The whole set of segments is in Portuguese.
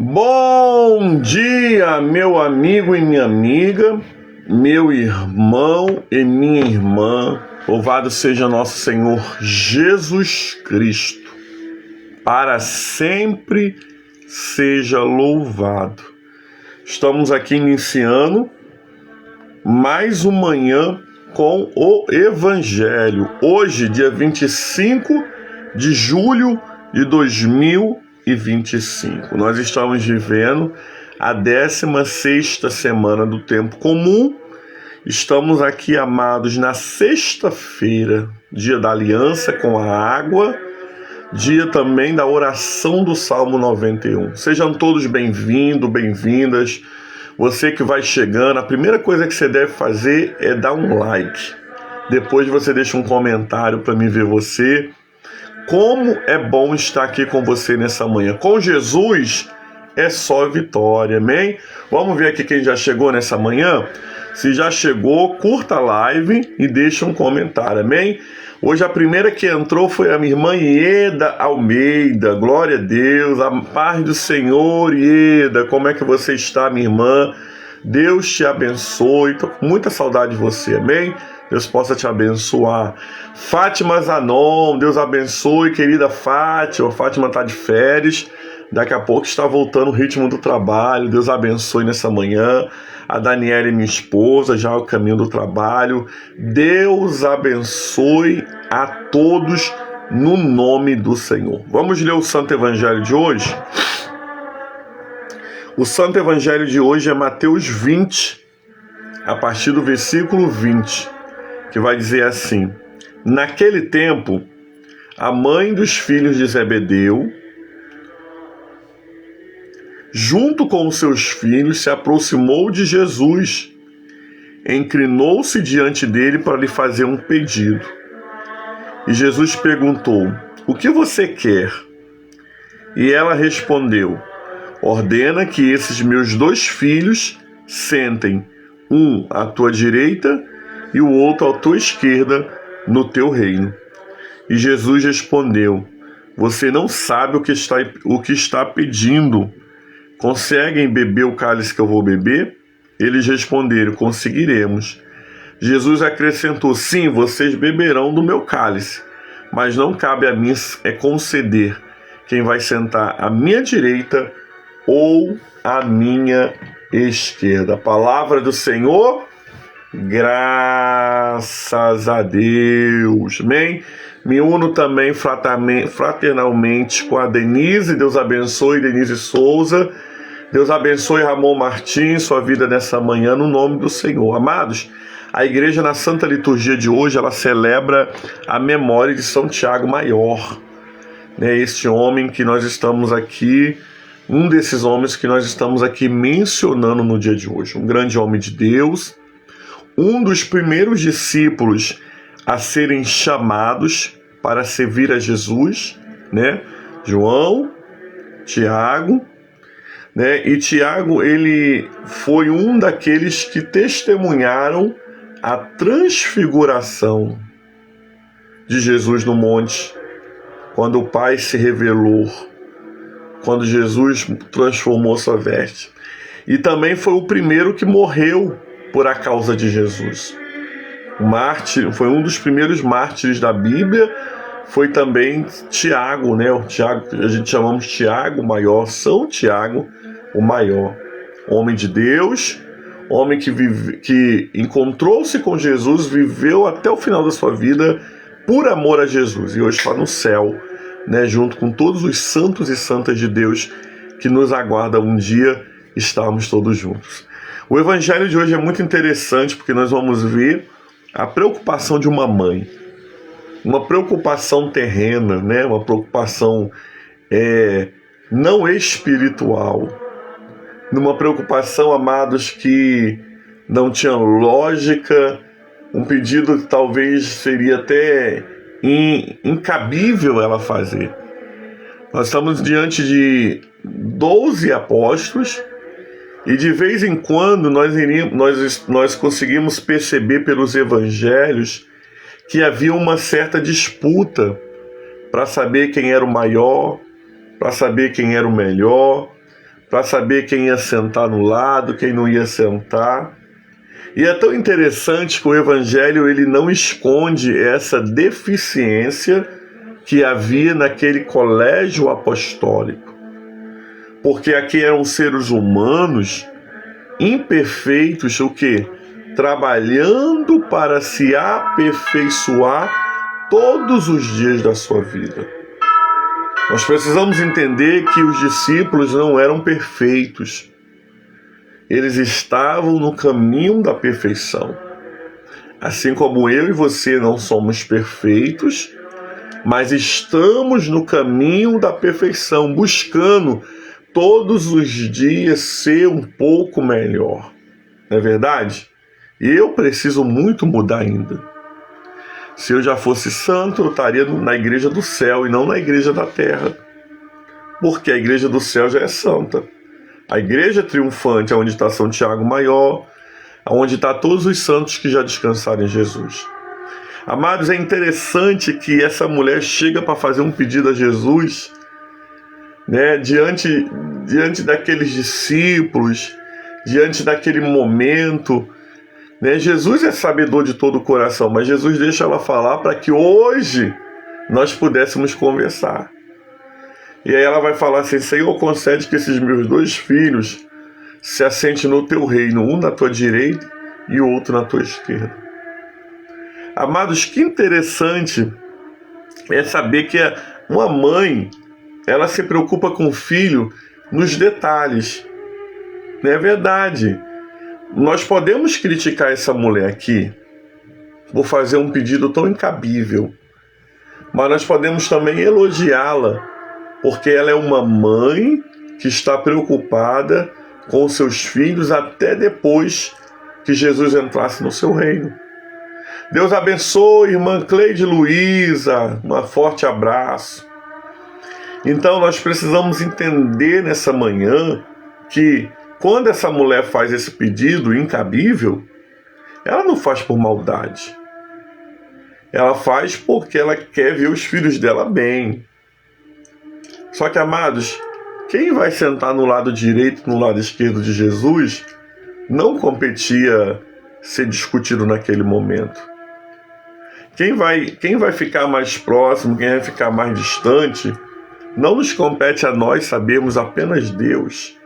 Bom dia, meu amigo e minha amiga, meu irmão e minha irmã. Louvado seja nosso Senhor Jesus Cristo. Para sempre seja louvado. Estamos aqui iniciando mais uma manhã com o Evangelho. Hoje, dia 25 de julho de 2025. Nós estamos vivendo a 16ª semana do tempo comum. Estamos aqui, amados, na sexta-feira, dia da aliança com a água, dia também da oração do Salmo 91. Sejam todos bem-vindos, bem-vindas. Você que vai chegando, a primeira coisa que você deve fazer é dar um like. Depois você deixa um comentário para mim ver você. Como é bom estar aqui com você nessa manhã. Com Jesus é só vitória, amém? Vamos ver aqui quem já chegou nessa manhã? Se já chegou, curta a live e deixa um comentário, amém? Hoje a primeira que entrou foi a minha irmã Ieda Almeida. Glória a Deus, a paz do Senhor. Ieda, como é que você está, minha irmã? Deus te abençoe. Estou com muita saudade de você, amém? Deus possa te abençoar. Fátima Zanon, Deus abençoe, querida Fátima. A Fátima está de férias, daqui a pouco está voltando o ritmo do trabalho. Deus abençoe nessa manhã. A Daniela, minha esposa, já o caminho do trabalho. Deus abençoe a todos no nome do Senhor. Vamos ler o Santo Evangelho de hoje? O Santo Evangelho de hoje é Mateus 20, a partir do versículo 20. Que vai dizer assim: naquele tempo, a mãe dos filhos de Zebedeu, junto com os seus filhos, se aproximou de Jesus, inclinou-se diante dele para lhe fazer um pedido. E Jesus perguntou: o que você quer? E ela respondeu: ordena que esses meus 2 filhos sentem, um à tua direita e o outro à tua esquerda no teu reino. E Jesus respondeu: você não sabe o que está pedindo. Conseguem beber o cálice que eu vou beber? Eles responderam: conseguiremos. Jesus acrescentou: sim, vocês beberão do meu cálice, mas não cabe a mim conceder quem vai sentar à minha direita ou à minha esquerda. A palavra do Senhor. Graças a Deus, amém? Me uno também fraternalmente com a Denise. Deus abençoe Denise Souza. Deus abençoe Ramon Martins, sua vida nessa manhã, no nome do Senhor. Amados, a igreja na Santa Liturgia de hoje, ela celebra a memória de São Tiago Maior, né? Este homem que nós estamos aqui, um desses homens que nós estamos aqui mencionando no dia de hoje. Um grande homem de Deus, um dos primeiros discípulos a serem chamados para servir a Jesus, né? João, Tiago, né? E Tiago, ele foi um daqueles que testemunharam a transfiguração de Jesus no monte, quando o Pai se revelou, quando Jesus transformou sua veste. E também foi o primeiro que morreu por a causa de Jesus. O mártir, foi um dos primeiros mártires da Bíblia, foi também Tiago, né? O Tiago, a gente chamamos Tiago o Maior, São Tiago o Maior. Homem de Deus, homem que encontrou-se com Jesus, viveu até o final da sua vida por amor a Jesus, e hoje está no céu, né? Junto com todos os santos e santas de Deus que nos aguardam um dia estarmos todos juntos. O Evangelho de hoje é muito interessante porque nós vamos ver a preocupação de uma mãe. Uma preocupação terrena, né? Uma preocupação não espiritual. Numa preocupação, amados, que não tinha lógica, um pedido que talvez seria até incabível ela fazer. Nós estamos diante de 12 apóstolos, e de vez em quando nós conseguimos perceber pelos evangelhos que havia uma certa disputa para saber quem era o maior, para saber quem era o melhor, para saber quem ia sentar no lado, quem não ia sentar. E é tão interessante que o Evangelho ele não esconde essa deficiência que havia naquele colégio apostólico. Porque aqui eram seres humanos imperfeitos, o quê? Trabalhando para se aperfeiçoar todos os dias da sua vida. Nós precisamos entender que os discípulos não eram perfeitos. Eles estavam no caminho da perfeição. Assim como eu e você não somos perfeitos, mas estamos no caminho da perfeição, buscando todos os dias ser um pouco melhor. Não é verdade? E eu preciso muito mudar ainda. Se eu já fosse santo, eu estaria na igreja do céu e não na igreja da terra. Porque a igreja do céu já é santa. A igreja triunfante é onde está São Tiago Maior, onde está todos os santos que já descansaram em Jesus. Amados, é interessante que essa mulher chega para fazer um pedido a Jesus, né, diante daqueles discípulos, diante daquele momento, né? Jesus é sabedor de todo o coração, mas Jesus deixa ela falar para que hoje nós pudéssemos conversar. E aí ela vai falar assim: Senhor, concede que esses meus 2 filhos se assentem no teu reino, um na tua direita e o outro na tua esquerda. Amados, que interessante é saber que uma mãe, ela se preocupa com o filho nos detalhes. Não é verdade? Nós podemos criticar essa mulher aqui por fazer um pedido tão incabível, mas nós podemos também elogiá-la, porque ela é uma mãe que está preocupada com seus filhos até depois que Jesus entrasse no seu reino. Deus abençoe, irmã Cleide Luiza, um forte abraço. Então nós precisamos entender nessa manhã que quando essa mulher faz esse pedido incabível, ela não faz por maldade. Ela faz porque ela quer ver os filhos dela bem. Só que, amados, quem vai sentar no lado direito e no lado esquerdo de Jesus não competia ser discutido naquele momento. Quem vai ficar mais próximo, quem vai ficar mais distante, não nos compete a nós sabermos, apenas Deus.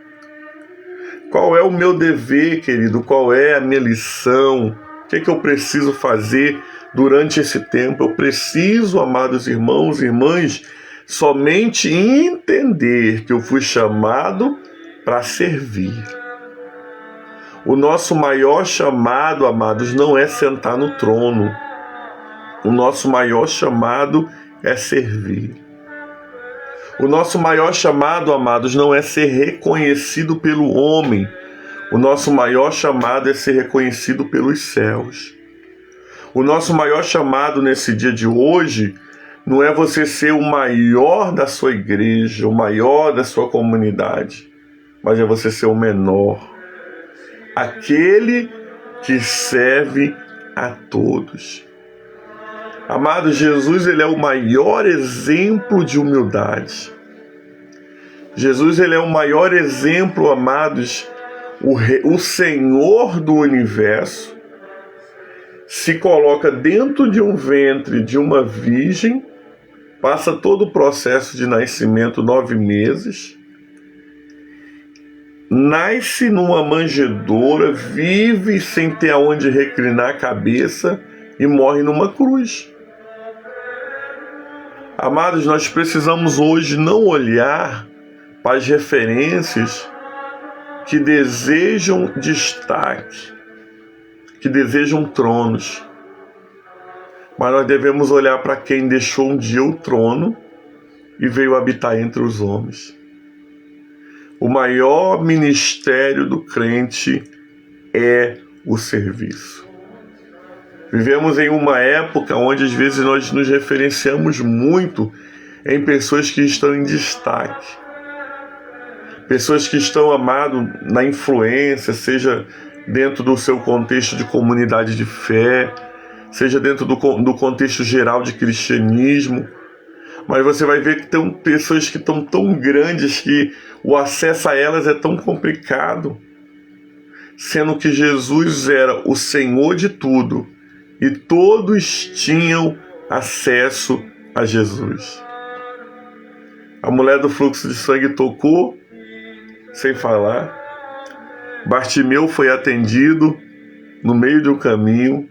Qual é o meu dever, querido? Qual é a minha lição? O que eu preciso fazer durante esse tempo? Eu preciso, amados irmãos e irmãs, somente entender que eu fui chamado para servir. O nosso maior chamado, amados, não é sentar no trono. O nosso maior chamado é servir. O nosso maior chamado, amados, não é ser reconhecido pelo homem. O nosso maior chamado é ser reconhecido pelos céus. O nosso maior chamado nesse dia de hoje não é você ser o maior da sua igreja, o maior da sua comunidade, mas é você ser o menor. Aquele que serve a todos. Amado, Jesus, ele é o maior exemplo de humildade. Jesus, ele é o maior exemplo, amados. O Senhor do universo se coloca dentro de um ventre de uma virgem, passa todo o processo de nascimento, 9 meses, nasce numa manjedoura, vive sem ter aonde reclinar a cabeça e morre numa cruz. Amados, nós precisamos hoje não olhar para as referências que desejam destaque, que desejam tronos, mas nós devemos olhar para quem deixou um dia o trono e veio habitar entre os homens. O maior ministério do crente é o serviço. Vivemos em uma época onde às vezes nós nos referenciamos muito em pessoas que estão em destaque. Pessoas que estão, amado, na influência, seja dentro do seu contexto de comunidade de fé, seja dentro do contexto geral de cristianismo, Mas você vai ver que tem pessoas que estão tão grandes que o acesso a elas é tão complicado, sendo que Jesus era o Senhor de tudo e todos tinham acesso a Jesus. A mulher do fluxo de sangue tocou sem falar. Bartimeu foi atendido no meio do caminho.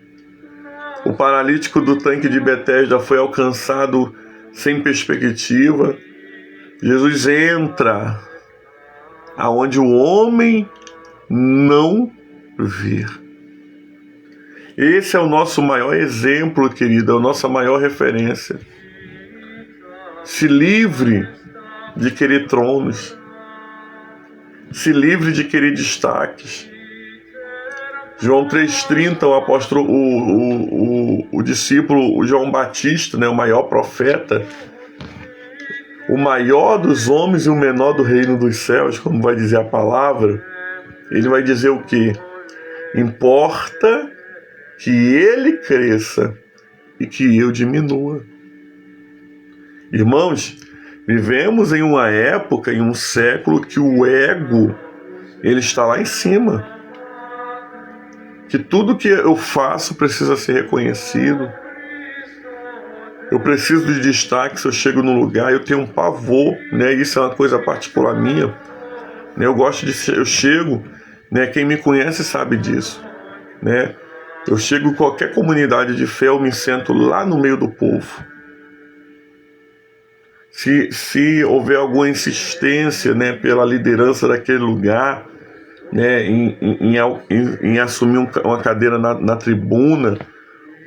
O paralítico do tanque de Betesda foi alcançado sem perspectiva. Jesus entra aonde o homem não vê. Esse é o nosso maior exemplo, querido, é a nossa maior referência. Se livre de querer tronos. Se livre de querer destaques. João 3,30, o apóstolo, o discípulo, o João Batista, né, o maior profeta, o maior dos homens e o menor do reino dos céus, como vai dizer a palavra, ele vai dizer o quê? Importa que ele cresça e que eu diminua. Irmãos, vivemos em uma época, em um século, que o ego, ele está lá em cima. Que tudo que eu faço precisa ser reconhecido. Eu preciso de destaque se eu chego num lugar, eu tenho um pavor, né? Isso é uma coisa particular minha. Né? Eu chego, né? Quem me conhece sabe disso, né? Eu chego em qualquer comunidade de fé, eu me sento lá no meio do povo. Se houver alguma insistência, né, pela liderança daquele lugar, né, em assumir uma cadeira na tribuna,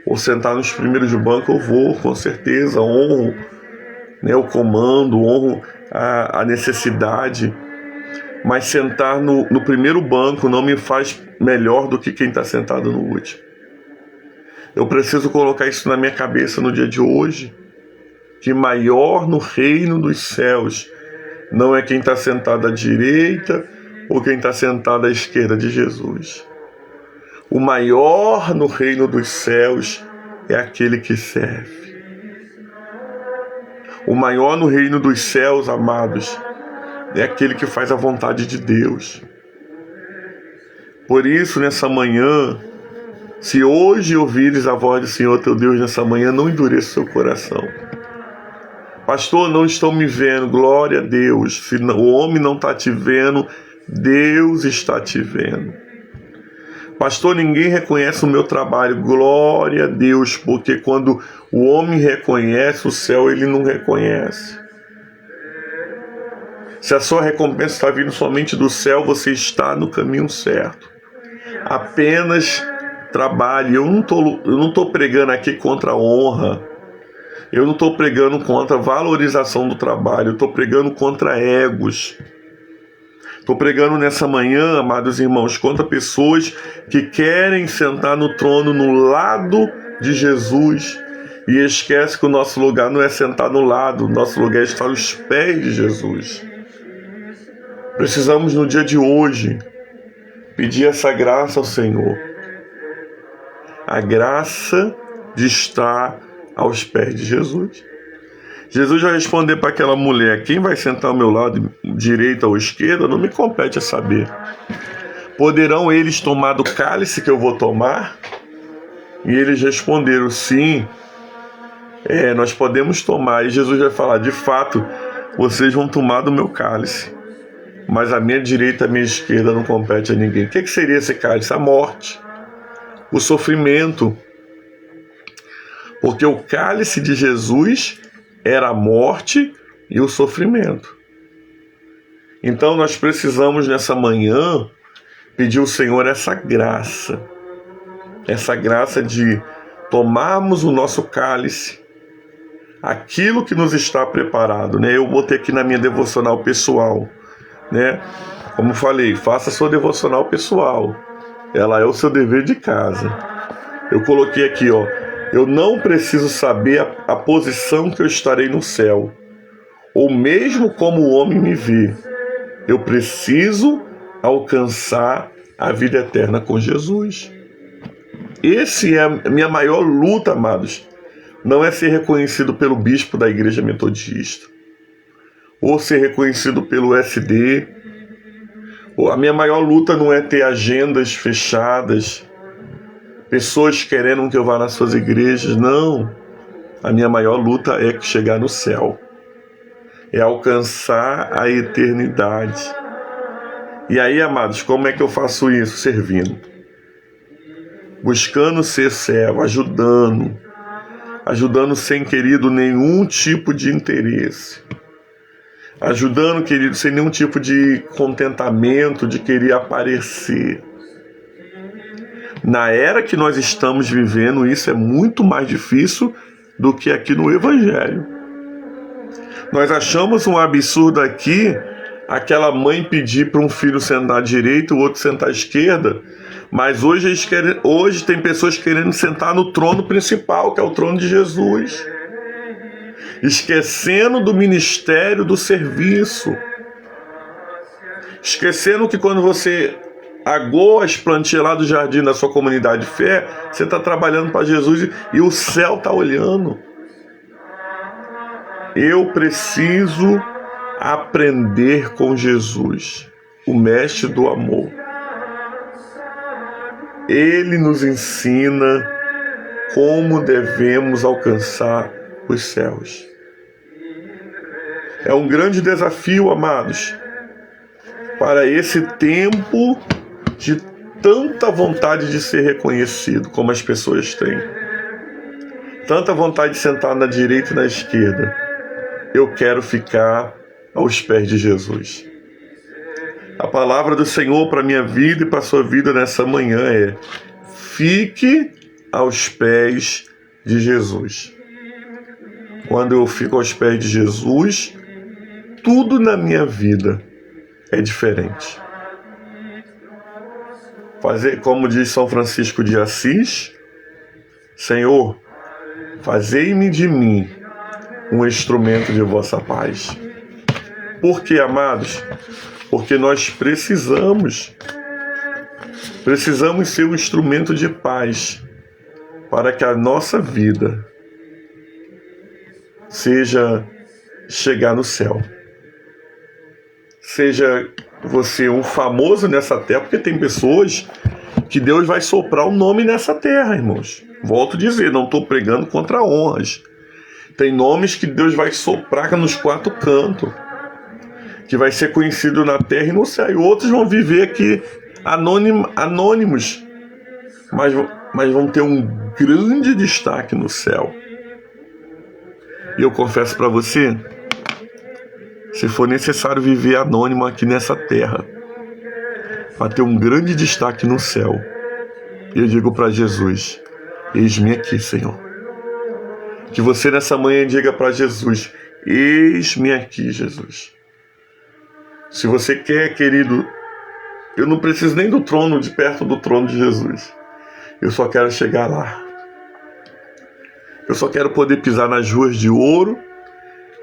ou sentar nos primeiros de banco, eu vou, com certeza, honro, né, o comando, honro a necessidade, mas sentar no primeiro banco não me faz melhor do que quem está sentado no último. Eu preciso colocar isso na minha cabeça no dia de hoje, que maior no reino dos céus não é quem está sentado à direita ou quem está sentado à esquerda de Jesus. O maior no reino dos céus é aquele que serve. O maior no reino dos céus, amados, é aquele que faz a vontade de Deus. Por isso, nessa manhã, se hoje ouvires a voz do Senhor teu Deus nessa manhã, não endureça o seu coração. Pastor, não estão me vendo, glória a Deus. Se o homem não está te vendo, Deus está te vendo. Pastor, ninguém reconhece o meu trabalho, glória a Deus, porque quando o homem reconhece o céu, ele não reconhece. Se a sua recompensa está vindo somente do céu, você está no caminho certo. Apenas trabalhe. Eu não estou pregando aqui contra a honra. Eu não estou pregando contra a valorização do trabalho. Eu estou pregando contra egos. Estou pregando nessa manhã, amados irmãos, contra pessoas que querem sentar no trono no lado de Jesus e esquece que o nosso lugar não é sentar no lado, o nosso lugar é estar aos pés de Jesus. Precisamos no dia de hoje pedir essa graça ao Senhor. A graça de estar aos pés de Jesus. Jesus vai responder para aquela mulher: quem vai sentar ao meu lado, direita ou esquerda, não me compete a saber. Poderão eles tomar do cálice que eu vou tomar? E eles responderam: sim, nós podemos tomar. E Jesus vai falar: de fato, vocês vão tomar do meu cálice, mas a minha direita e a minha esquerda não compete a ninguém. O que seria esse cálice? A morte, o sofrimento. Porque o cálice de Jesus era a morte e o sofrimento. Então nós precisamos nessa manhã pedir ao Senhor essa graça de tomarmos o nosso cálice, aquilo que nos está preparado, né? Eu botei aqui na minha devocional pessoal, né? Como falei, faça a sua devocional pessoal, ela é o seu dever de casa. Eu coloquei aqui, eu não preciso saber a posição que eu estarei no céu, ou mesmo como o homem me vê. Eu preciso alcançar a vida eterna com Jesus. Esse é a minha maior luta, amados. não é ser reconhecido pelo bispo da igreja metodista, ou ser reconhecido pelo SD. A minha maior luta não é ter agendas fechadas, pessoas querendo que eu vá nas suas igrejas, não. A minha maior luta é chegar no céu, é alcançar a eternidade. E aí, amados, como é que eu faço isso? Servindo, buscando ser servo, ajudando sem, querido, nenhum tipo de interesse, ajudando, querido, sem nenhum tipo de contentamento, de querer aparecer. Na era que nós estamos vivendo, isso é muito mais difícil do que aqui no Evangelho. Nós achamos um absurdo aqui aquela mãe pedir para um filho sentar à direita e o outro sentar à esquerda, mas hoje tem pessoas querendo sentar no trono principal, que é o trono de Jesus, esquecendo do ministério, do serviço, esquecendo que quando você agoa as plantinhas lá do jardim da sua comunidade de fé, você está trabalhando para Jesus e o céu está olhando. Eu preciso aprender com Jesus, o mestre do amor. Ele nos ensina como devemos alcançar os céus. É um grande desafio, amados, para esse tempo de tanta vontade de ser reconhecido como as pessoas têm. Tanta vontade de sentar na direita e na esquerda. Eu quero ficar aos pés de Jesus. A palavra do Senhor para a minha vida e para a sua vida nessa manhã é: fique aos pés de Jesus. Quando eu fico aos pés de Jesus, tudo na minha vida é diferente. Fazer, como diz São Francisco de Assis, Senhor, fazei-me de mim um instrumento de vossa paz. Por quê, amados? Porque nós precisamos ser um instrumento de paz para que a nossa vida seja chegar no céu. Seja você um famoso nessa terra, porque tem pessoas que Deus vai soprar o nome nessa terra, irmãos. Volto a dizer, não estou pregando contra honras. Tem nomes que Deus vai soprar nos quatro cantos, que vai ser conhecido na terra e no céu. E outros vão viver aqui anônimos, mas vão ter um grande destaque no céu. E eu confesso para você, se for necessário viver anônimo aqui nessa terra, para ter um grande destaque no céu, eu digo para Jesus: eis-me aqui, Senhor. Que você nessa manhã diga para Jesus: eis-me aqui, Jesus. Se você quer, querido, eu não preciso nem do trono, de perto do trono de Jesus. Eu só quero chegar lá. Eu só quero poder pisar nas ruas de ouro,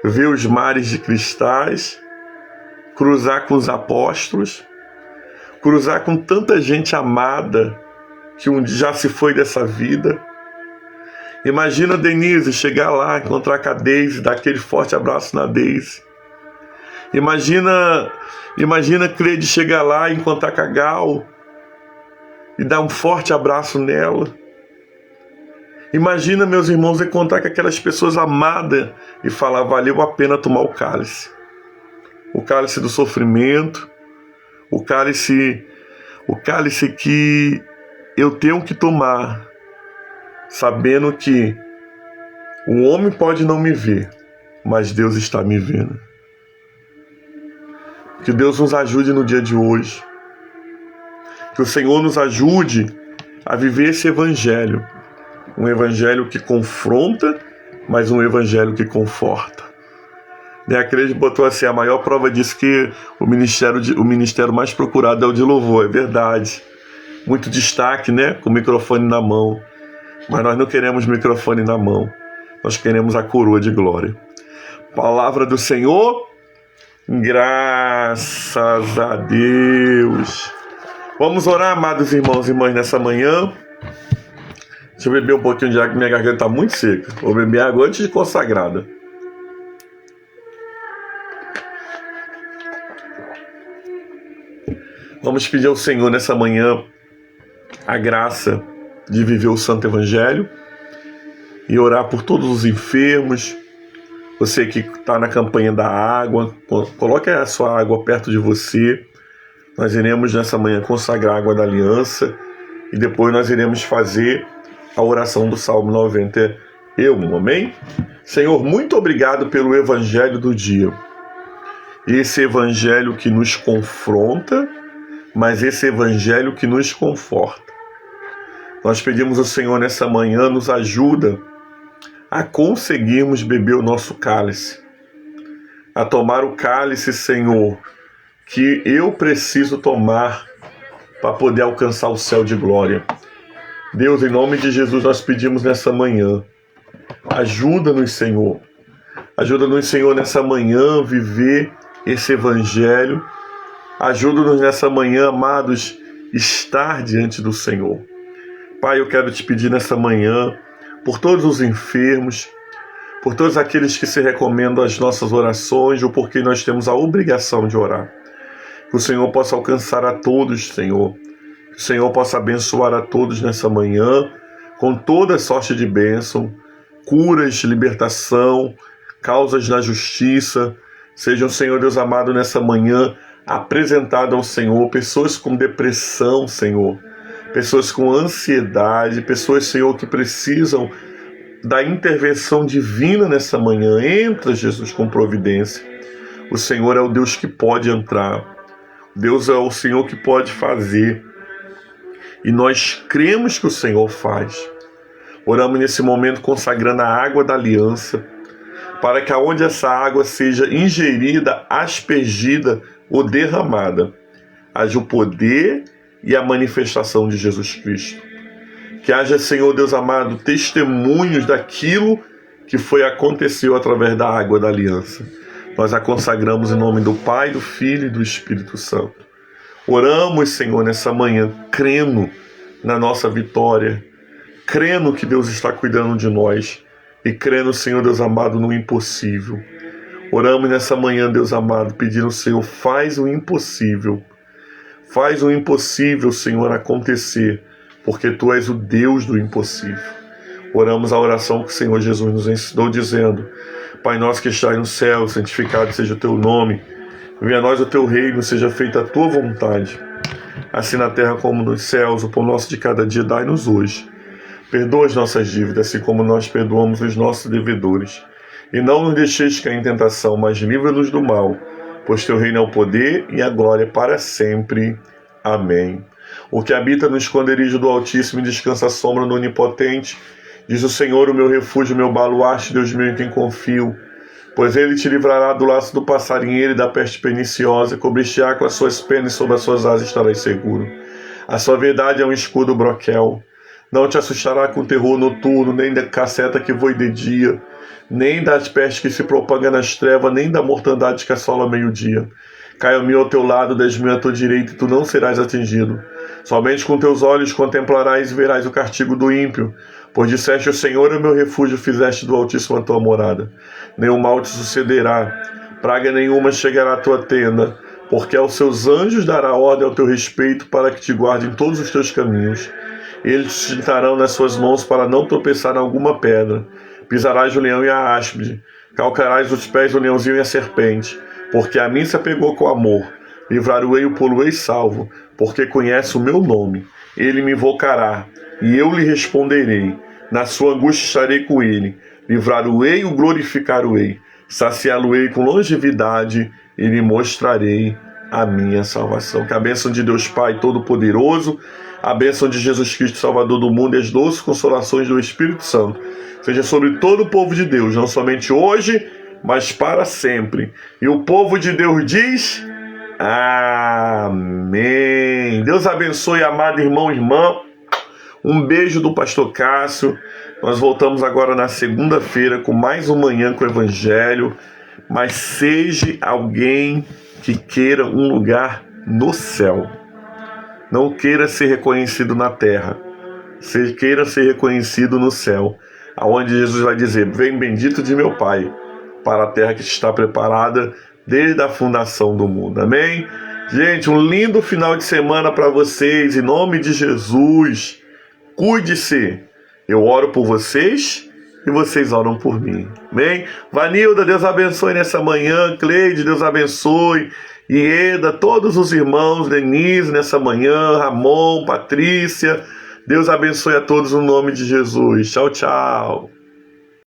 ver os mares de cristais, cruzar com os apóstolos, cruzar com tanta gente amada que um dia já se foi dessa vida. Imagina a Denise chegar lá, encontrar com a Deise, dar aquele forte abraço na Deise. Imagina Cleide chegar lá e encontrar com a Gal e dar um forte abraço nela. Imagina, meus irmãos, encontrar com aquelas pessoas amadas e falar: valeu a pena tomar o cálice do sofrimento, o cálice que eu tenho que tomar, sabendo que o homem pode não me ver, mas Deus está me vendo. Que Deus nos ajude no dia de hoje. Que o Senhor nos ajude a viver esse evangelho. Um evangelho que confronta, mas um evangelho que conforta. A Cleide botou assim: a maior prova disso que o ministério mais procurado é o de louvor. É verdade. Muito destaque, né? Com o microfone na mão. Mas nós não queremos microfone na mão. Nós queremos a coroa de glória. Palavra do Senhor. Graças a Deus. Vamos orar, amados irmãos e irmãs, nessa manhã. Deixa eu beber um pouquinho de água, minha garganta está muito seca. Vou beber água antes de consagrada. Vamos pedir ao Senhor nessa manhã a graça de viver o Santo Evangelho e orar por todos os enfermos. Você que está na campanha da água, coloque a sua água perto de você. Nós iremos nessa manhã consagrar a água da aliança e depois nós iremos fazer a oração do Salmo 91, amém? Senhor, muito obrigado pelo Evangelho do dia. Esse Evangelho que nos confronta, mas esse Evangelho que nos conforta. Nós pedimos ao Senhor nessa manhã, nos ajuda a conseguirmos beber o nosso cálice, a tomar o cálice, Senhor, que eu preciso tomar para poder alcançar o céu de glória. Deus, em nome de Jesus, nós pedimos nessa manhã, ajuda-nos, Senhor. Ajuda-nos, Senhor, nessa manhã viver esse Evangelho. Ajuda-nos nessa manhã, amados, estar diante do Senhor. Pai, eu quero te pedir nessa manhã, por todos os enfermos, por todos aqueles que se recomendam às nossas orações ou porque nós temos a obrigação de orar. Que o Senhor possa alcançar a todos, Senhor. Que o Senhor possa abençoar a todos nessa manhã, com toda sorte de bênção, curas, libertação, causas na justiça. Seja o Senhor Deus amado nessa manhã apresentado ao Senhor pessoas com depressão, Senhor, pessoas com ansiedade, pessoas, Senhor, que precisam da intervenção divina nessa manhã. Entra, Jesus, com providência. O Senhor é o Deus que pode entrar. Deus é o Senhor que pode fazer. E nós cremos que o Senhor faz. Oramos nesse momento consagrando a água da aliança, para que aonde essa água seja ingerida, aspergida ou derramada, haja o poder e a manifestação de Jesus Cristo. Que haja, Senhor Deus amado, testemunhos daquilo que aconteceu através da água da aliança. Nós a consagramos em nome do Pai, do Filho e do Espírito Santo. Oramos, Senhor, nessa manhã, crendo na nossa vitória, crendo que Deus está cuidando de nós e crendo, Senhor Deus amado, no impossível. Oramos nessa manhã, Deus amado, pedindo, Senhor, faz o impossível. Faz o impossível, Senhor, acontecer, porque Tu és o Deus do impossível. Oramos a oração que o Senhor Jesus nos ensinou, dizendo: Pai nosso que estás no céu, santificado seja o Teu nome. Venha a nós o Teu reino, seja feita a Tua vontade, assim na terra como nos céus. O pão nosso de cada dia dai-nos hoje. Perdoa as nossas dívidas, assim como nós perdoamos os nossos devedores. E não nos deixeis cair em tentação, mas livra-nos do mal, pois Teu reino é o poder e a glória para sempre. Amém. O que habita no esconderijo do Altíssimo e descansa à sombra do Onipotente, diz o Senhor, o meu refúgio, o meu baluarte, Deus meu em quem confio. Pois Ele te livrará do laço do passarinheiro e da peste perniciosa, cobrir-te-á com as suas penas e sob as suas asas estarás seguro. A sua verdade é um escudo broquel. Não te assustará com terror noturno, nem da caceta que voe de dia, nem das pestes que se propagam nas trevas, nem da mortandade que assola ao meio-dia. Caia o mil ao teu lado, 10.000 à tua direita, e tu não serás atingido. Somente com teus olhos contemplarás e verás o castigo do ímpio. Pois disseste: o Senhor é o meu refúgio, fizeste do Altíssimo a tua morada. Nenhum mal te sucederá, praga nenhuma chegará à tua tenda, porque aos seus anjos dará ordem ao teu respeito, para que te guardem em todos os teus caminhos. Eles te sustentarão nas suas mãos para não tropeçar em alguma pedra. Pisarás o leão e a áspide, calcarás os pés do leãozinho e a serpente. Porque a mim se apegou com amor, livrar-o-ei o polo-ei salvo, porque conhece o meu nome. Ele me invocará, e eu lhe responderei. Na sua angústia estarei com ele, livrar-o-ei e o glorificar-o-ei. Saciá-lo-ei com longevidade, e lhe mostrarei a minha salvação. Que a bênção de Deus Pai Todo-Poderoso, a bênção de Jesus Cristo, Salvador do mundo, e as doces consolações do Espírito Santo seja sobre todo o povo de Deus, não somente hoje, mas para sempre. E o povo de Deus diz: Amém. Deus abençoe, amado irmão e irmã. Um beijo do pastor Cássio. Nós voltamos agora na segunda-feira com mais um Manhã com o Evangelho. Mas seja alguém que queira um lugar no céu. Não queira ser reconhecido na terra. queira ser reconhecido no céu, aonde Jesus vai dizer: vem bendito de meu Pai, para a terra que está preparada desde a fundação do mundo. Amém? Gente, um lindo final de semana para vocês, em nome de Jesus. Cuide-se. Eu oro por vocês e vocês oram por mim. Amém? Vanilda, Deus abençoe nessa manhã. Cleide, Deus abençoe. Ieda, todos os irmãos, Denise nessa manhã, Ramon, Patrícia. Deus abençoe a todos no nome de Jesus. Tchau, tchau.